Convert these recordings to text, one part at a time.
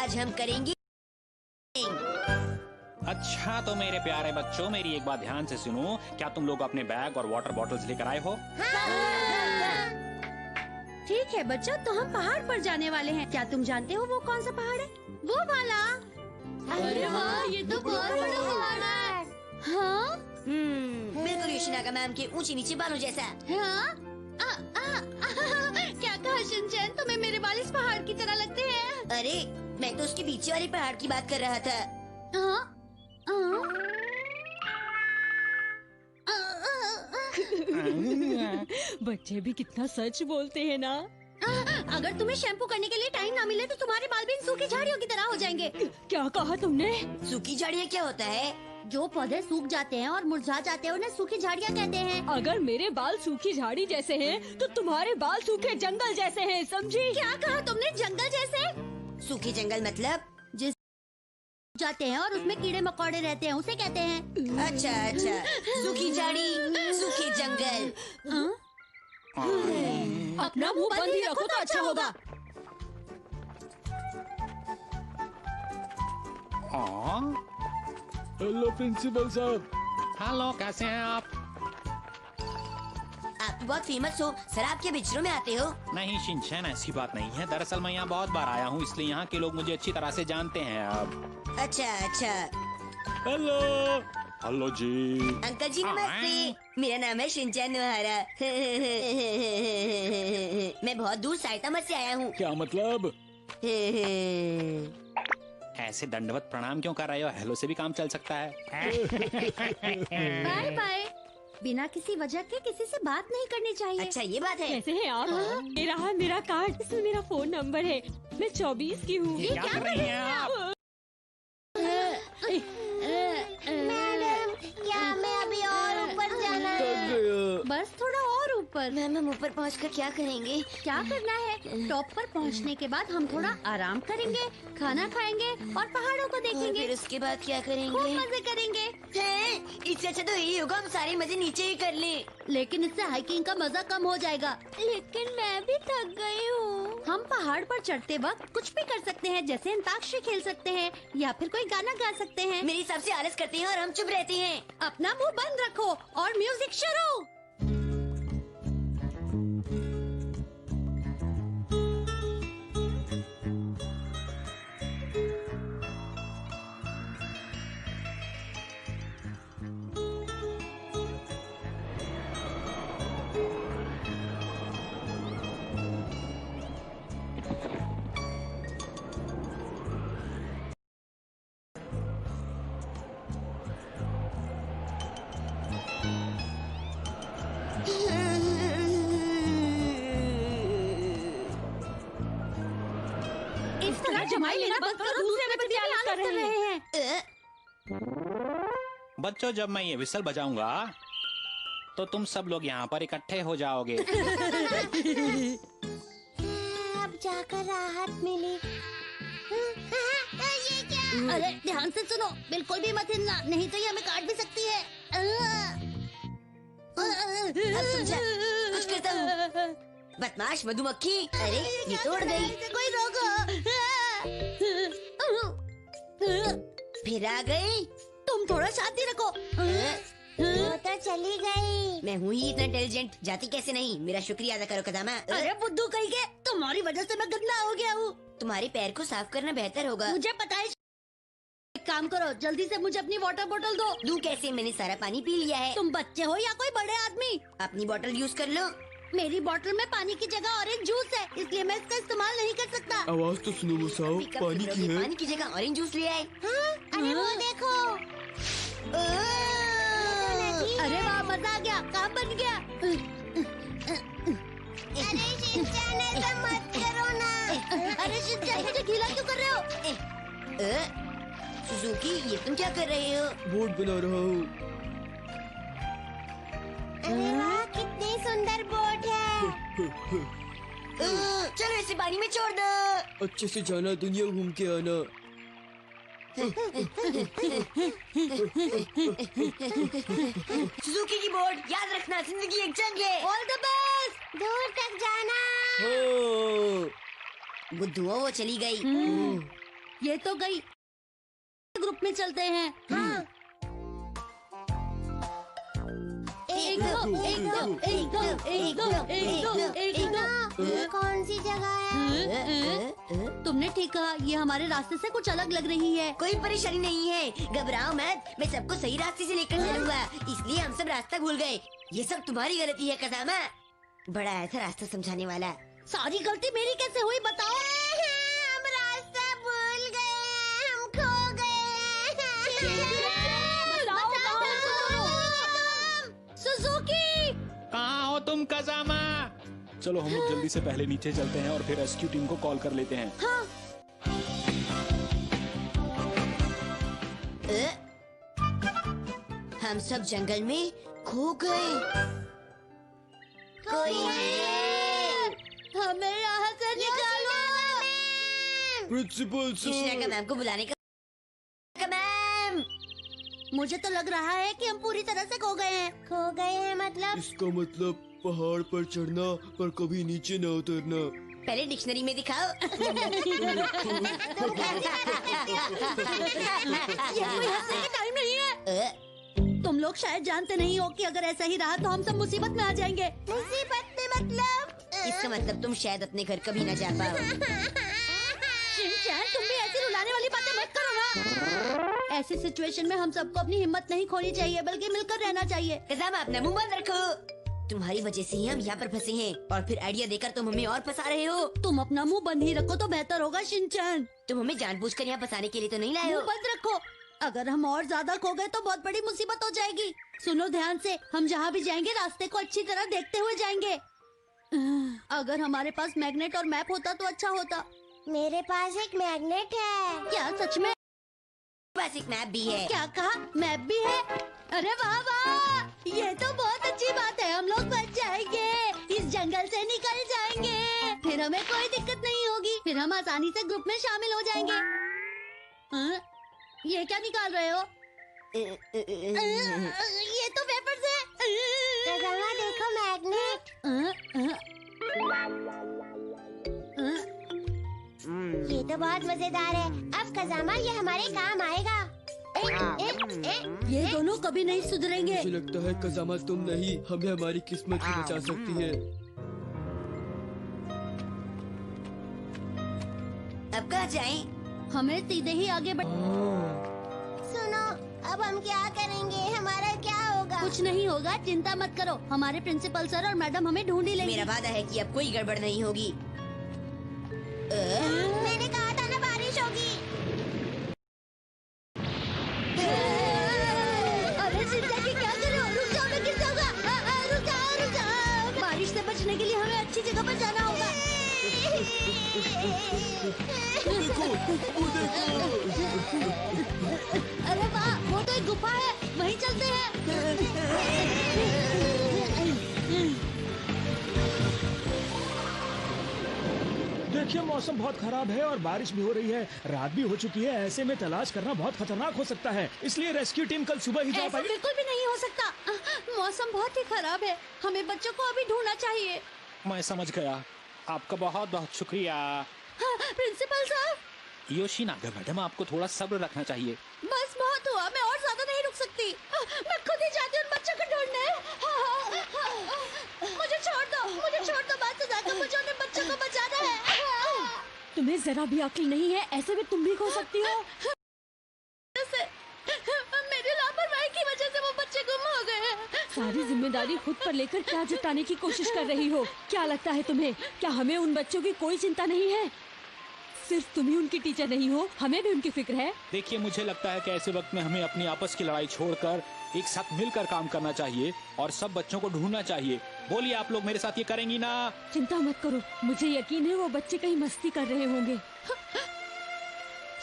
आज हम करेंगे। अच्छा तो मेरे प्यारे बच्चों, मेरी एक बात ध्यान से सुनो। क्या तुम लोग अपने बैग और वाटर बॉटल्स लेकर आए हो? ठीक है बच्चों, तो हम पहाड़ पर जाने वाले हैं। क्या तुम जानते हो वो कौन सा पहाड़ है? वो वाला। अरे वाह, ये तो बहुत बड़ा पहाड़ है। हाँ बिल्कुल योशिनागा मैम के ऊंचे नीचे बालों जैसा। हाँ क्या कहा शिनचैन, तुम्हें मेरे बाल इस पहाड़ की तरह लगते हैं? अरे मैं तो उसके पीछे वाले पहाड़ की बात कर रहा था। बच्चे भी कितना सच बोलते हैं ना। अगर तुम्हें शैम्पू करने के लिए टाइम ना मिले तो तुम्हारे बाल भी इन सूखी झाड़ियों की तरह हो जाएंगे। क्या कहा तुमने? सूखी झाड़ियाँ क्या होता है? जो पौधे सूख जाते हैं और मुरझा जाते हैं उन्हें सूखी झाड़ियाँ कहते हैं। अगर मेरे बाल सूखी झाड़ी जैसे हैं, तो तुम्हारे बाल सूखे जंगल जैसे हैं, समझी? क्या कहा तुमने? जंगल जैसे? सूखी जंगल मतलब? जिस जाते हैं और उसमें कीड़े मकोड़े रहते हैं उसे कहते हैं। अच्छा अच्छा, सूखी झाड़ी, सूखे जंगल। अपना मुंह बंद ही रखो तो अच्छा होगा। हेलो प्रिंसिपल साहब। हेलो, कैसे हैं आप? आप बहुत फेमस हो सर, आप क्या बिचरों में आते हो? नहीं शिनचैन, ऐसी बात नहीं है। दरअसल मैं यहाँ बहुत बार आया हूँ, इसलिए यहाँ के लोग मुझे अच्छी तरह से जानते हैं अब। अच्छा अच्छा। हेलो हेलो जी। अंकल जी नमस्ते, मेरा नाम है शिनचैन नोहारा। मैं बहुत दूर साइतामा से आया हूँ। क्या मतलब? ऐसे दंडवत प्रणाम क्यों कर रहे हो? हेलो से भी काम चल सकता है। Bye bye. बिना किसी वजह के किसी से बात नहीं करनी चाहिए। अच्छा ये बात है। कैसे हैं आप? ये रहा मेरा कार्ड, इसमें मेरा फोन नंबर है। मैं 24 की हूँ। क्या कर रही हैं आप? मैडम, क्या हमें अभी और ऊपर जाना है? थक गया। बस थोड़ा और ऊपर। मैम हम ऊपर पहुँचकर क्या करेंगे? क्या करना है? टॉप पर पहुंचने के बाद हम थोड़ा आराम करेंगे, खाना खाएंगे और पहाड़ों को और देखेंगे। फिर उसके बाद क्या खूब करेंगे? मजे करेंगे। हैं? इससे अच्छा तो यही होगा हम सारे मजे नीचे ही कर लें। लेकिन इससे हाइकिंग का मजा कम हो जाएगा। लेकिन मैं भी थक गई हूँ। हम पहाड़ पर चढ़ते वक्त कुछ भी कर सकते हैं, जैसे अंताक्षरी खेल सकते हैं या फिर कोई गाना गा सकते हैं। मेरे हिसाब से आलस करते हैं और हम चुप रहते हैं। अपना मुंह बंद रखो और म्यूजिक शुरू। इस तरह जमाई लेना बंद करो, दूसरे बच्चे भी आलस कर रहे हैं। बच्चों, जब मैं ये विसल बजाऊंगा तो तुम सब लोग यहाँ पर इकट्ठे हो जाओगे। अब जाकर राहत मिली। ये क्या? अरे ध्यान से सुनो, बिल्कुल भी मत हिलना, नहीं तो ये हमें काट भी सकती है। अब समझा, कुछ करता हूँ। बदमाश मधुमक्खी, अरे ये तोड़ गई। कोई रोको। फिर आ गई। तुम थोड़ा शांति रखो। वो तो चली गई। मैं हूँ ही इतना इंटेलिजेंट, जाती कैसे नहीं? मेरा शुक्रिया अदा करो कदामा। अरे बुद्धू कहीं के, तुम्हारी वजह से मैं गंदा हो गया हूँ। तुम्हारे पैर को साफ करना बेहतर होगा। मुझे पता है। एक काम करो, जल्दी से मुझे अपनी वाटर बोतल दो। दूं कैसे? मैंने सारा पानी पी लिया है। तुम बच्चे हो या कोई बड़े आदमी? अपनी बोतल यूज कर लो। मेरी बोतल में पानी की जगह ऑरेंज जूस है, इसलिए मैं इसका इस्तेमाल नहीं कर सकता। आवाज तो सुनो मुसाओ, पिकअप पानी करो, की ये है। पानी की जगह ऑरेंज जूस ले आए। अरे वो देखो। अरे वाह, मजा आ गया, काम बन गया। अरे शिनचैन, ऐसा मत करो ना। अरे शिनचैन, मुझे गीला क्यों कर रहे हो? सुजुकी, ये तुम क्या कर रहे हो? बोर्ड बना रहा हूँ। अरे वाह, कितनी सुंदर बोट है। चलो इसे पानी में छोड़ दो। अच्छे से जाना, दुनिया घूम के आना। सुजुकी की बोर्ड, याद रखना जिंदगी एक जंग है। ऑल द बेस्ट, दूर तक जाना। हाँ। बुद्धुओं, वो चली गई। ये तो गई, ग्रुप में चलते हैं। हाँ। एक दो, एक दो, एक दो, एक दो, एक दो, एक दो। ये कौन सी जगह है? तुमने ठीक कहा, ये हमारे रास्ते से कुछ अलग लग रही है। कोई परेशानी नहीं है, घबराओ मत, मैं सबको सही रास्ते से लेकर चलूंगा। इसलिए हम सब रास्ता भूल गए। ये सब तुम्हारी गलती है कसामा। बड़ा ऐसा रास्ता समझाने वाला। सारी गलती मेरी कैसे हुई बताओ? हम रास्ता भूल गए, हम खो गए। सुजुकी, कहाँ हो तुम कजामा? चलो हम लोग जल्दी से पहले नीचे चलते हैं और फिर रेस्क्यू टीम को कॉल कर लेते हैं। हम सब जंगल में खो गए। कोई है? हमें यहाँ से निकालो। प्रिंसिपल कृष्णा का सर, मैम को बुलाने का मैम। मुझे तो लग रहा है कि हम पूरी तरह से खो गए हैं। खो गए हैं मतलब? इसका मतलब पहाड़ पर चढ़ना पर कभी नीचे न उतरना। पहले डिक्शनरी में दिखाओ। ये कोई हंसने की टाइम नहीं है। तुम लोग शायद जानते नहीं हो कि अगर ऐसा ही रहा तो हम सब मुसीबत में आ जाएंगे। मुसीबत में मतलब? इसका मतलब तुम शायद अपने घर कभी न जा पाओ। शिनचैन, तुम भी ऐसी रुलाने वाली बातें मत करो ना। ऐसी सिचुएशन में हम सबको अपनी हिम्मत नहीं खोनी चाहिए, बल्कि मिलकर रहना चाहिए। कसामा, अपना मुंह बंद रखो। तुम्हारी वजह से ही हम यहाँ पर फंसे हैं और फिर आइडिया देकर तुम हमें और फंसा रहे हो। तुम अपना मुंह बंद ही रखो तो बेहतर होगा शिनचैन। तुम हमें जानबूझकर यहाँ फंसाने के लिए तो नहीं लाए हो। मुंह बंद रखो। अगर हम और ज्यादा खो गए तो बहुत बड़ी मुसीबत हो जाएगी। सुनो ध्यान से, हम जहाँ भी जाएंगे रास्ते को अच्छी तरह देखते हुए जाएंगे। अगर हमारे पास मैग्नेट और मैप होता तो अच्छा होता। मेरे पास एक मैग्नेट है। क्या सच में? पास एक मैप भी है। क्या कहा? मैप भी है? अरे वाह वाह, ये तो बहुत अच्छी बात है। हम लोग बच जाएंगे, इस जंगल से निकल जाएंगे, फिर हमें कोई दिक्कत नहीं होगी। फिर हम आसानी से ग्रुप में शामिल हो जाएंगे। हाँ? ये क्या निकाल रहे हो? ये तो वेफर्स है। देखो मैग्नेट। ये तो बहुत मजेदार है। अब कजामा, ये हमारे काम आएगा। ये दोनों कभी नहीं सुधरेंगे। मुझे लगता है कसामा तुम नहीं, हमें हमारी किस्मत ही बचा सकती है। अब कहाँ जाएं? हमें सीधे ही आगे बढ़। सुनो, अब हम क्या करेंगे? हमारा क्या होगा? कुछ नहीं होगा, चिंता मत करो। हमारे प्रिंसिपल सर और मैडम हमें ढूंढ ही लेंगे। मेरा वादा है कि अब कोई गड़बड़ नहीं होगी। मैंने कहा था ना बारिश होगी। अरे चिंता की क्या कर रहे हो? रुक जाओ, मैं गिर जाऊंगा। रुक जाओ, रुक जाओ। बारिश से बचने के लिए हमें अच्छी जगह पर जाना होगा। अरे वाह, वो तो एक गुफा है, वहीं चलते हैं। देखिए मौसम बहुत खराब है और बारिश भी हो रही है, रात भी हो चुकी है। ऐसे में तलाश करना बहुत खतरनाक हो सकता है, इसलिए रेस्क्यू टीम कल सुबह ही जा ऐसा पाएगी। बिल्कुल भी नहीं हो सकता। मौसम बहुत ही खराब है, हमें बच्चों को अभी ढूंढना चाहिए। मैं समझ गया, आपका बहुत बहुत शुक्रिया। प्रिंसिपल साहब, योशिनागा मैडम, आपको थोड़ा सब्र रखना चाहिए। बस बहुत हुआ, मैं और ज्यादा नहीं रुक सकती। मैं खुद ही जाती हूँ उन बच्चों को ढूंढने। मुझे छोड़ दो बात सुधाकर, मुझे उन बच्चों को बचाना है। तुम्हें जरा भी अक्ल नहीं है, ऐसे में तुम भी खो सकती हो। मेरी लापरवाही की वजह से वो बच्चे गुम हो गए। सारी जिम्मेदारी खुद पर लेकर क्या जताने की कोशिश कर रही हो? क्या लगता है तुम्हें, क्या हमें उन बच्चों की कोई चिंता नहीं है? सिर्फ तुम ही उनकी टीचर नहीं हो, हमें भी उनकी फिक्र है। देखिए, मुझे लगता है कि ऐसे वक्त में हमें अपनी आपस की लड़ाई छोड़कर एक साथ मिलकर काम करना चाहिए और सब बच्चों को ढूंढना चाहिए। बोलिए, आप लोग मेरे साथ ये करेंगी ना? चिंता मत करो, मुझे यकीन है वो बच्चे कहीं मस्ती कर रहे होंगे।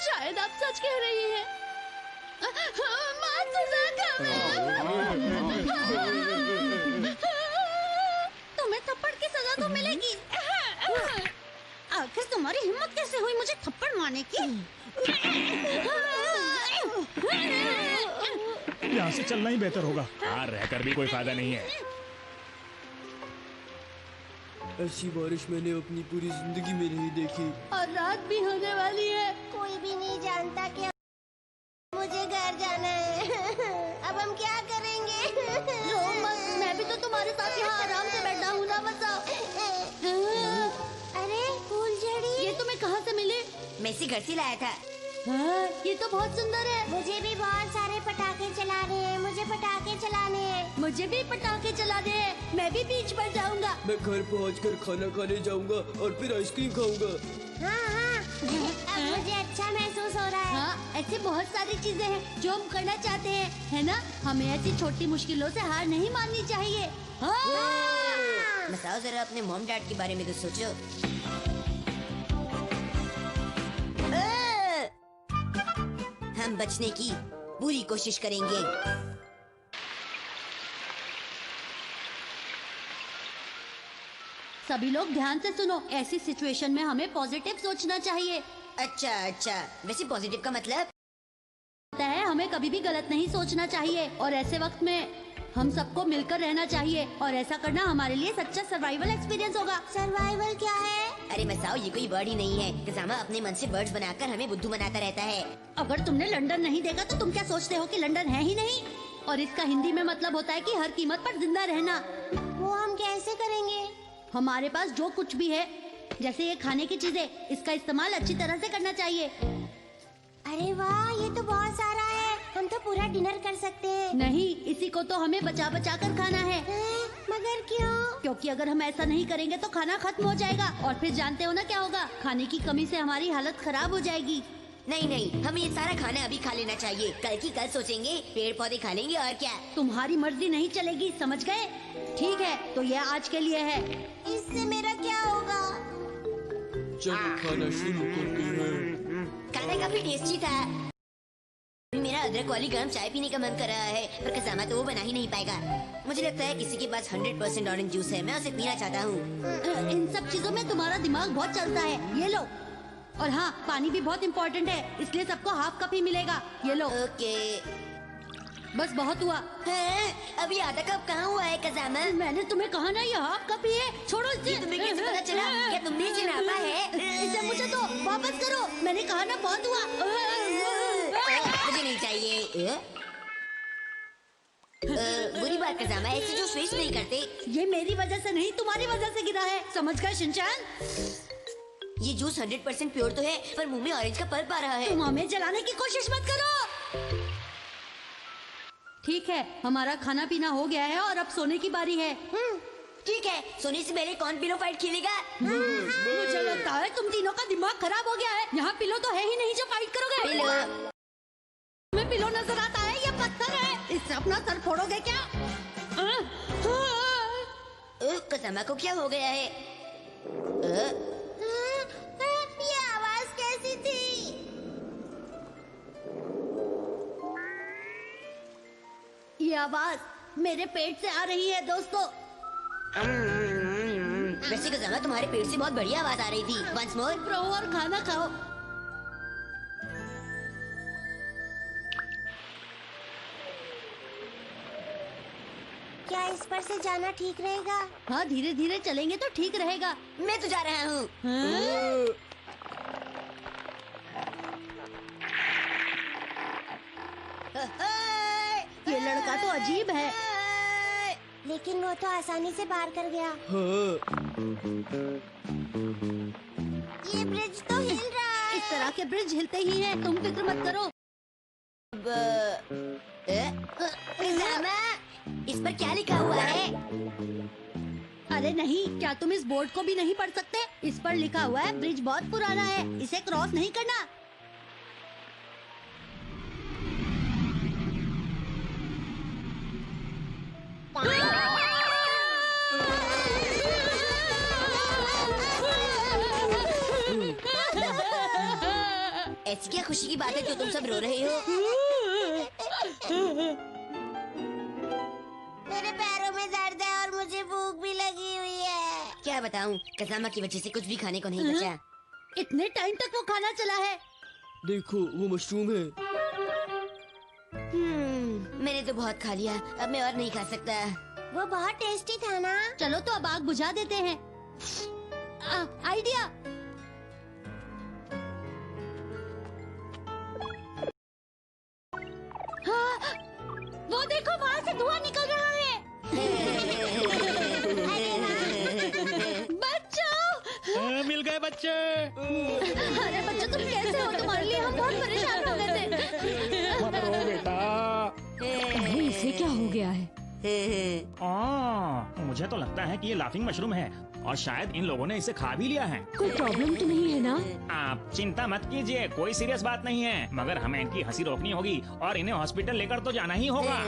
शायद आप सच कह रही हैं। तुम्हें थप्पड़ की सजा तो मिलेगी। आखिर तुम्हारी हिम्मत कैसे हुई मुझे थप्पड़ मारने की? यहाँ से चलना ही बेहतर होगा, हाँ रहकर भी कोई फायदा नहीं है। ऐसी बारिश मैंने अपनी पूरी जिंदगी में नहीं देखी। और रात भी होने वाली है। कोई भी नहीं जाके मुझे घर जाना है। अब हम क्या करेंगे? रो मत, मैं भी तो तुम्हारे साथ यहाँ आराम से बैठा हूँ ना, बताओ। अरे फूलझड़ी, ये तुम्हें कहाँ से मिले? मैं घर से लाया था। हाँ, ये तो बहुत सुंदर है। मुझे भी बहुत सारे पटाखे चलाने हैं, मुझे पटाखे चलाने हैं। मुझे भी पटाखे चलाने हैं, मैं भी बीच पर जाऊंगा। मैं घर पहुंचकर खाना खाने जाऊंगा और फिर आइसक्रीम खाऊंगा। हाँ, अब मुझे अच्छा महसूस हो रहा है। हाँ, ऐसी बहुत सारी चीजें हैं जो हम करना चाहते हैं, है ना? हमें ऐसी छोटी मुश्किलों से हार नहीं माननी चाहिए। हाँ। मसाओ, जरा अपने मॉम डैड के बारे में तो सोचो। हम बचने की पूरी कोशिश करेंगे। सभी लोग ध्यान से सुनो, ऐसी सिचुएशन में हमें पॉजिटिव सोचना चाहिए। अच्छा, वैसे पॉजिटिव का मतलब? होता है हमें कभी भी गलत नहीं सोचना चाहिए और ऐसे वक्त में हम सबको मिलकर रहना चाहिए और ऐसा करना हमारे लिए सच्चा सर्वाइवल एक्सपीरियंस होगा। सर्वाइवल क्या है? अरे मसाओ, ये कोई वर्ड ही नहीं है। कसामा अपने मन से वर्ड्स बनाकर हमें बुद्धू बनाता रहता है। अगर तुमने लंदन नहीं देखा तो तुम क्या सोचते हो कि लंदन है ही नहीं? और इसका हिंदी में मतलब होता है कि हर कीमत पर जिंदा रहना। वो हम कैसे करेंगे? हमारे पास जो कुछ भी है, जैसे ये खाने की चीजें, इसका इस्तेमाल अच्छी तरह से करना चाहिए। अरे वाह, ये तो बहुत सारा है। हम तो पूरा डिनर कर सकते हैं। नहीं, इसी को तो हमें बचा बचा कर खाना है। मगर क्यों? क्योंकि अगर हम ऐसा नहीं करेंगे तो खाना खत्म हो जाएगा और फिर जानते हो ना क्या होगा? खाने की कमी से हमारी हालत खराब हो जाएगी। नहीं, हमें ये सारा खाना अभी खा लेना चाहिए। कल की कल सोचेंगे, पेड़ पौधे खा लेंगे और क्या। तुम्हारी मर्जी नहीं चलेगी, समझ गए? ठीक है, तो यह आज के लिए है। इससे मेरा क्या होगा? चलो खाना शुरू करते हैं। खाना काफी टेस्टी था। मेरा अदरक वाली गर्म चाय पीने का मन कर रहा है, पर कसामा तो वो बना ही नहीं पाएगा। मुझे लगता है किसी के पास 100% ऑरेंज जूस है, मैं उसे पीना चाहता हूँ। इन सब चीजों में तुम्हारा दिमाग बहुत चलता है। ये लो। और हाँ, पानी भी बहुत इम्पोर्टेंट है, इसलिए सबको हाफ कप ही मिलेगा। ये लो। ओके। बस बहुत हुआ। अभी आधा कप कहाँ हुआ है कसामा? मैंने तुम्हें कहा ना, ये हाफ कप ही है। छोड़ो इसे। ये तुम्हें कैसे पता चला? क्या तुमने इसे नापा है? इसे मुझे तो वापस करो। मैंने कहा ना, बहुत हुआ। मुझे नहीं चाहिए। बुरी बात कसामा, ऐसे जो स्विच नहीं करते। ये मेरी वजह से नहीं, तुम्हारी वजह से गिरा है, समझ गए शिनचैन? ये जूस 100% प्योर तो है, पर मुंह में ऑरेंज का पल्प आ रहा है। तुम हमें जलाने की कोशिश मत करो। ठीक है, हमारा खाना पीना हो गया है और अब सोने की बारी है। ठीक है, सोने से पहले कौन पिलो फाइट खेलेगा? मुझे लगता है तुम तीनों का दिमाग खराब हो गया है। यहाँ पिलो तो है ही नहीं जो फाइट करोगे। पिलो। तुम्हें पिलो नजर आता है? ये पत्थर है, इससे अपना सर फोड़ोगे क्या? कसामा को क्या हो गया है? ये आवाज कैसी थी? ये आवाज मेरे पेट से आ रही है दोस्तों। वैसे कसामा, तुम्हारे पेट से बहुत बढ़िया आवाज आ रही थी। Once more. प्रो और खाना खाओ। क्या इस पर से जाना ठीक रहेगा? हाँ, धीरे धीरे चलेंगे तो ठीक रहेगा। मैं तो जा रहा हूँ। ये लड़का तो अजीब है। लेकिन वो तो आसानी से पार कर गया। ये ब्रिज तो हिल रहा है। इस तरह के ब्रिज हिलते ही हैं, तुम फिक्र मत करो। कसामा, इस पर क्या लिखा हुआ है? अरे नहीं, क्या तुम इस बोर्ड को भी नहीं पढ़ सकते? इस पर लिखा हुआ है, ब्रिज बहुत पुराना है, इसे क्रॉस नहीं करना। ऐसी क्या खुशी की बात है जो तुम सब रो रहे हो? मेरे पैरों में दर्द है और मुझे भूख भी लगी हुई है। क्या बताऊं, कसामा की वजह से कुछ भी खाने को नहीं बचा। इतने टाइम तक वो खाना चला है। देखो वो मशरूम है। मैंने तो बहुत खा लिया, अब मैं और नहीं खा सकता। वो बहुत टेस्टी था ना? चलो तो अब आग बुझा देते हैं। आइडिया। वो देखो वहाँ से धुआं निकल रहा है। बच्चों, मिल गए बच्चे। अरे बच्चों तुम कैसे हो? तुम्हारे लिए हम बहुत परेशान हो गए थे। मत रो बेटा। अरे इसे क्या हो गया है? मुझे तो लगता है कि ये लाफिंग मशरूम है और शायद इन लोगों ने इसे खा भी लिया है। कोई प्रॉब्लम तो नहीं है ना? आप चिंता मत कीजिए, कोई सीरियस बात नहीं है, मगर हमें इनकी हंसी रोकनी होगी और इन्हें हॉस्पिटल लेकर तो जाना ही होगा।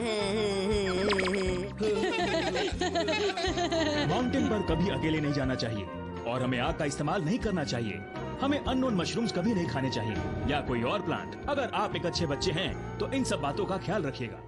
माउंटेन पर कभी अकेले नहीं जाना चाहिए और हमें आग का इस्तेमाल नहीं करना चाहिए। हमें अननोन मशरूम्स कभी नहीं खाने चाहिए या कोई और प्लांट। अगर आप एक अच्छे बच्चे हैं तो इन सब बातों का ख्याल रखिएगा।